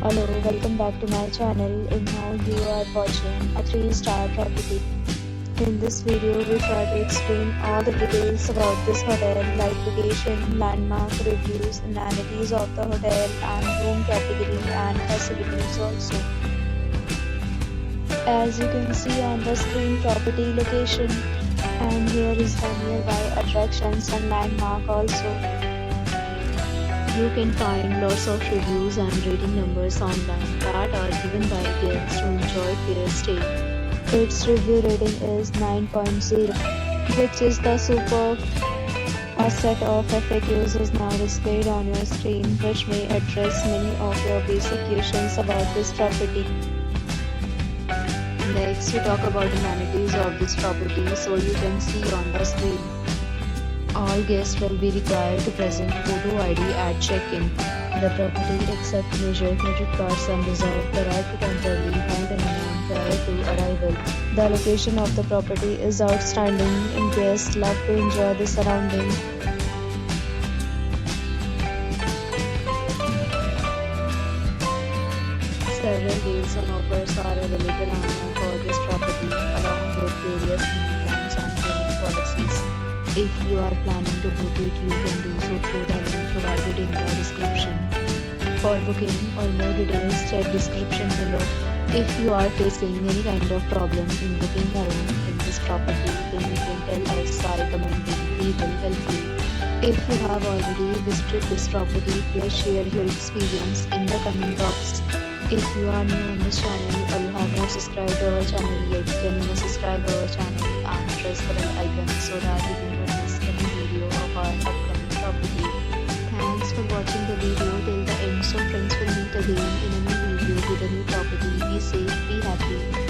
Hello, welcome back to my channel, and now you are watching a 3-star property. In this video, we try to explain all the details about this hotel like location, landmark, reviews, amenities of the hotel and room category and facilities also. As you can see on the screen, property location, and here is the nearby attractions and landmark also. You can find lots of reviews and rating numbers online that are given by guests who enjoyed their stay. Its review rating is 9.0, which is the superb. A set of FAQs is now displayed on your screen, which may address many of your basic questions about this property. Next, we talk about the amenities of this property, so you can see on the screen. All guests will be required to present photo ID at check-in. The property accepts major credit cards and reserves the right to temporarily hold an amount prior to arrival. The location of the property is outstanding and guests love to enjoy the surrounding. Several deals and offers are available online for this property, along with various plans and payment policies. If you are planning to book it, you can do so through the link provided in the description. For booking or more details, check description below. If you are facing any kind of problem in booking a room in this property, then you can tell us by commenting. We will help you. If you have already visited this property, please share your experience in the comment box. If you are new on this channel or you have not subscribed to our channel yet, then you must subscribe to our channel and press the bell icon so that you do not miss any video of our upcoming property. Thanks for watching the video till the end. So friends, will meet again in a new video with a new property. Be safe, be happy.